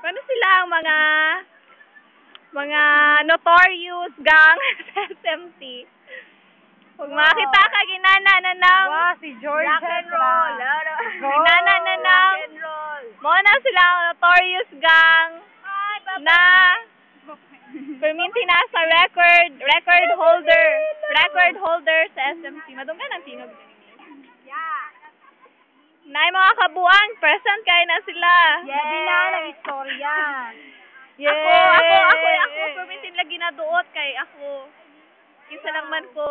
Ano sila ang mga notorious gang sa SMT. Kung makita ka, ginana na ng si George rock and roll. Ginana na ng muna sila ang notorious gang na perminti na sa record holder sa SMT. Madunggan ang tinog din. Na mga kabuang, present kayo na sila. Bila ng istorya. Ako, permintin lagi na duot kay ako. Kinsa lang man ko.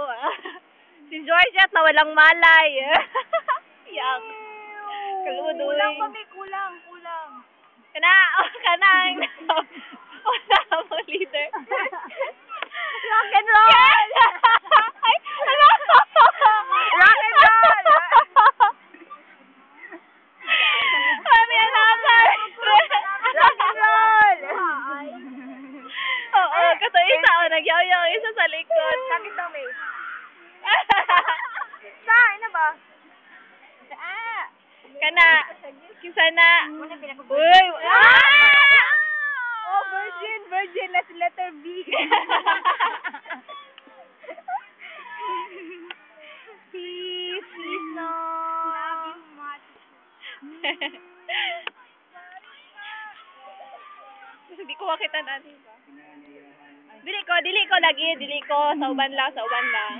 Si Georgette na walang malay. Yak. Kaludoy. Kulang. Kanang. Wala mo leader. Rock and roll! Ay, ano? Rock and roll! Kami ang Rock and roll! Oo, kato isa o, nagyaw-yaw isa sa likod. Sakit daw, may. Saan na ba? Kana, kinsa na. Uy! Oh, virgin, let's letter B. Please, no. Love you much. Di ko makita natin ba? Dili ko lagi, sa uban lang.